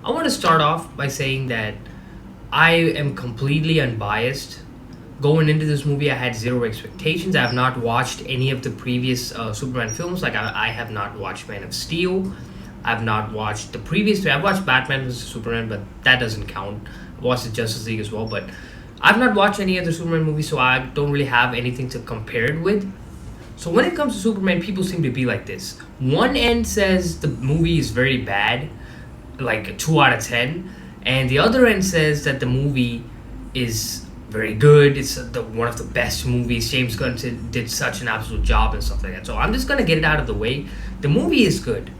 I want to start off by saying that I am completely unbiased. Going into this movie, I had zero expectations. I have not watched any of the previous Superman films. Like, I have not watched Man of Steel. I've not watched the previous three. I've watched Batman vs. Superman, but that doesn't count. I watched the Justice League as well, but I've not watched any of the Superman movies, so I don't really have anything to compare it with. So when it comes to Superman, people seem to be like this. One end says the movie is very bad, like a 2 out of 10, and the other end says that the movie is very good. It's one of the best movies. James Gunn did such an absolute job and stuff like that. So I'm just gonna get it out of the way. The movie is good.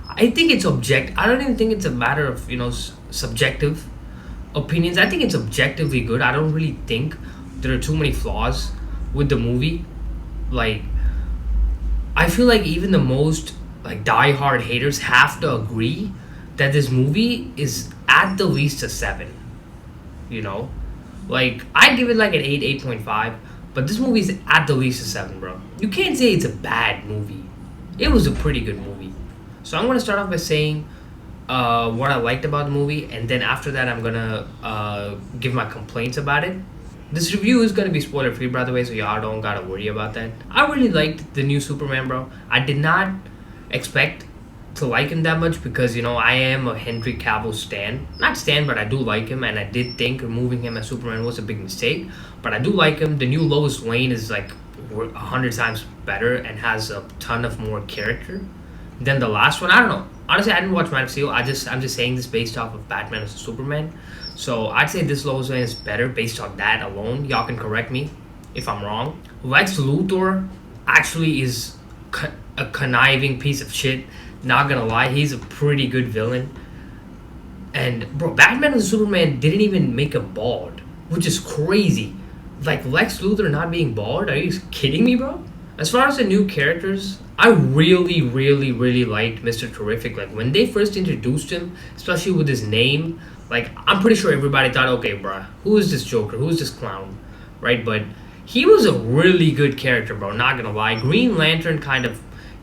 I think it's object. I don't even think it's a matter of subjective opinions. I think it's objectively good. I don't really think there are too many flaws with the movie. Like, I feel like even the most like die-hard haters have to agree that this movie is at the least a 7. You know, like I'd give it like an 8, 8.5, but this movie is at the least a 7, bro. You can't say it's a bad movie. It was a pretty good movie. So I'm gonna start off by saying what I liked about the movie, and then after that, I'm gonna give my complaints about it. This review is gonna be spoiler free, by the way, so y'all don't gotta worry about that. I really liked the new Superman, bro. I did not expect to like him that much because I am a Henry Cavill stan. Not stan, but I do like him, and I did think removing him as Superman was a big mistake. But I do like him. The new Lois Lane is like 100 times better and has a ton of more character than the last one. I don't know. Honestly, I didn't watch Man of Steel. I'm just saying this based off of Batman vs Superman. So I'd say this Lois Lane is better based on that alone. Y'all can correct me if I'm wrong. Lex Luthor actually is a conniving piece of shit. Not gonna lie, he's a pretty good villain. And bro, Batman vs Superman didn't even make him bald, which is crazy. Like Lex Luthor not being bald? Are you kidding me, bro? As far as the new characters, I really, really, really liked Mr. Terrific. Like when they first introduced him, especially with his name, like I'm pretty sure everybody thought, okay, bruh, who is this Joker? Who is this clown? Right? But he was a really good character, bro. Not gonna lie. Green Lantern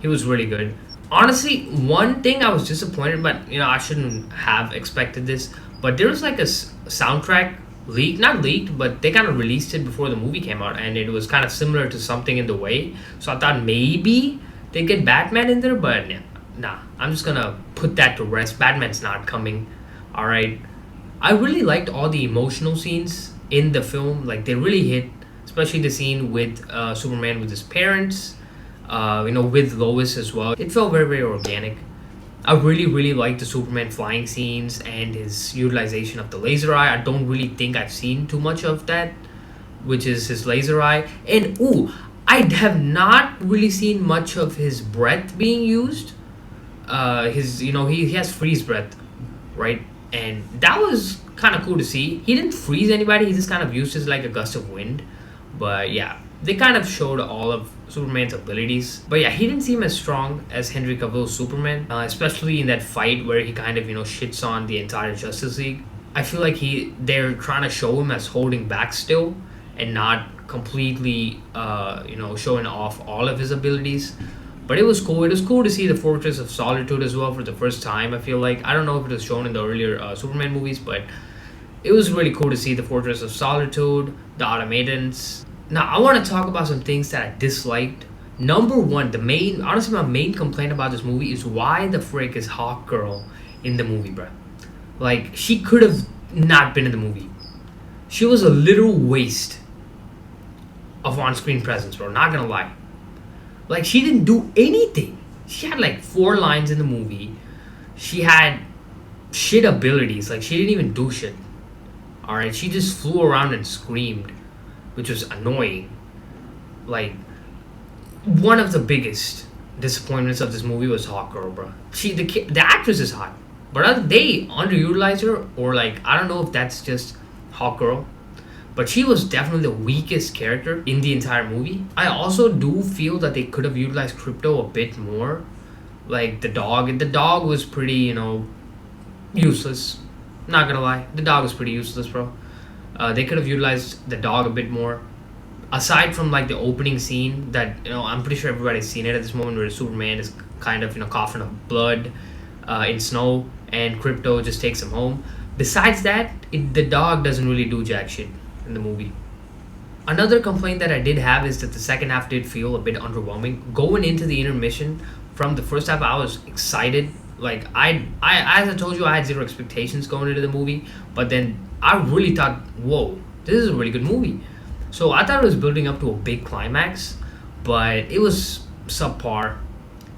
he was really good. Honestly, one thing I was disappointed, but I shouldn't have expected this. But there was like a soundtrack leaked, not leaked, but they kind of released it before the movie came out, and it was kind of similar to Something in the Way. So I thought maybe they get Batman in there, but nah. I'm just gonna put that to rest. Batman's not coming. All right. I really liked all the emotional scenes in the film. Like they really hit, especially the scene with Superman with his parents. With Lois as well. It felt very, very organic. I really, really liked the Superman flying scenes and his utilization of the laser eye. I don't really think I've seen too much of that, which is his laser eye. And I have not really seen much of his breath being used. He has freeze breath, right? And that was kind of cool to see. He didn't freeze anybody. He just kind of used his like a gust of wind. But yeah, they kind of showed all of Superman's abilities. But yeah, he didn't seem as strong as Henry Cavill's Superman, especially in that fight where he kind of shits on the entire Justice League. I feel like they're trying to show him as holding back still and not completely showing off all of his abilities. But it was cool. It was cool to see the Fortress of Solitude as well for the first time. I feel like I don't know if it was shown in the earlier Superman movies, but it was really cool to see the Fortress of Solitude, the Automatons. Now, I want to talk about some things that I disliked. Number one, my main complaint about this movie is why the frick is Hawk Girl in the movie, bruh? Like, she could have not been in the movie. She was a literal waste of on-screen presence, bro. Not gonna lie. Like, she didn't do anything. She had like 4 lines in the movie. She had shit abilities. Like, she didn't even do shit. Alright, she just flew around and screamed, which was annoying. Like, one of the biggest disappointments of this movie was Hawk Girl, bro. The actress is hot, but they underutilized her, or like I don't know if that's just Hawk Girl, but she was definitely the weakest character in the entire movie. I also do feel that they could have utilized Crypto a bit more, like the dog. The dog was pretty, useless. Not gonna lie, the dog was pretty useless, bro. They could have utilized the dog a bit more. Aside from like the opening scene that I'm pretty sure everybody's seen it at this moment, where Superman is kind of coughing up blood in snow, and Crypto just takes him home. Besides that, the dog doesn't really do jack shit in the movie. Another complaint that I did have is that the second half did feel a bit underwhelming. Going into the intermission from the first half, I was excited. Like I as I told you, I had zero expectations going into the movie, but then I really thought, whoa, this is a really good movie. So I thought it was building up to a big climax, but it was subpar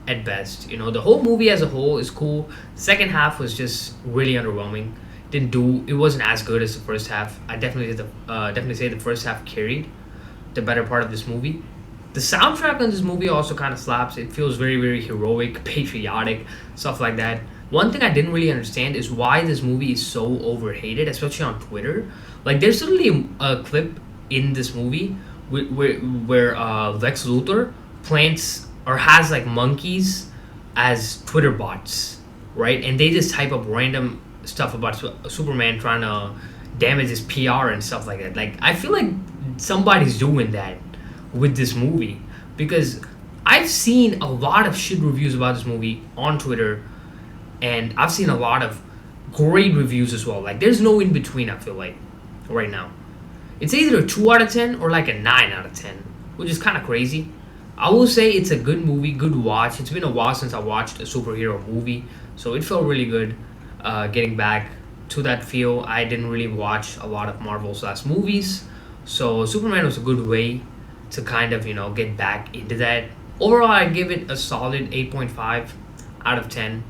at best. You know, the whole movie as a whole is cool. Second half was just really underwhelming. It wasn't as good as the first half. I definitely say the first half carried the better part of this movie. The soundtrack on this movie also kind of slaps. It feels very, very heroic, patriotic, stuff like that. One thing I didn't really understand is why this movie is so overhated, especially on Twitter. Like, there's literally a clip in this movie where Lex Luthor plants or has like monkeys as Twitter bots, right? And they just type up random stuff about Superman trying to damage his PR and stuff like that. Like, I feel like somebody's doing that with this movie, because I've seen a lot of shit reviews about this movie on Twitter, and I've seen a lot of great reviews as well. Like, there's no in between, I feel like, right now. It's either a 2 out of 10 or like a 9 out of 10, which is kind of crazy. I will say it's a good movie, good watch. It's been a while since I watched a superhero movie, so it felt really good getting back to that feel. I didn't really watch a lot of Marvel's last movies, so Superman was a good way to kind of, get back into that. Overall, I give it a solid 8.5 out of 10.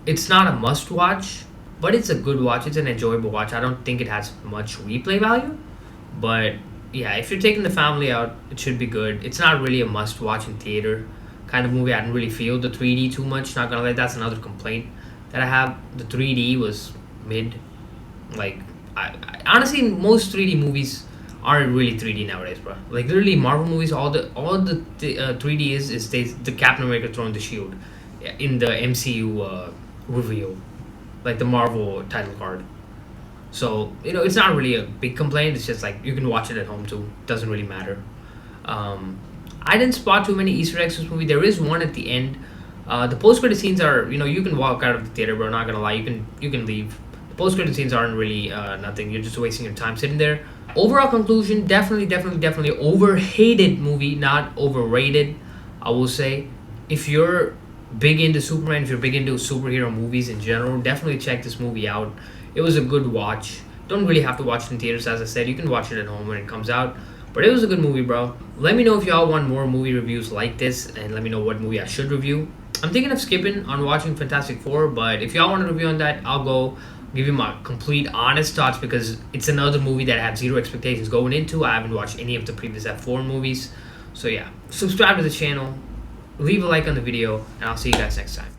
It's not a must watch, but it's a good watch. It's an enjoyable watch. I don't think it has much replay value, but yeah, if you're taking the family out, it should be good. It's not really a must watch in theater kind of movie. I didn't really feel the 3D too much, not gonna lie. That's another complaint that I have. The 3D was mid. Like, I honestly, most 3D movies aren't really 3D nowadays, bro. Like, literally, Marvel movies, all the 3D is the Captain America throwing the shield in the MCU reveal, like the Marvel title card. So, it's not really a big complaint. It's just like you can watch it at home too. Doesn't really matter. I didn't spot too many Easter eggs in this movie. There is one at the end. The post-credit scenes are, you can walk out of the theater, bro. Not gonna lie, you can leave. The post-credit scenes aren't really nothing. You're just wasting your time sitting there. Overall conclusion: definitely overhated movie, not overrated. I will say, if you're big into Superman, if you're big into superhero movies in general, definitely check this movie out. It was a good watch. Don't really have to watch it in theaters, as I said. You can watch it at home when it comes out. But it was a good movie, bro. Let me know if y'all want more movie reviews like this, and let me know what movie I should review. I'm thinking of skipping on watching Fantastic Four, but if y'all want a review on that, I'll go give you my complete honest thoughts, because it's another movie that I have zero expectations going into. I haven't watched any of the previous F4 movies. So yeah, subscribe to the channel, leave a like on the video, and I'll see you guys next time.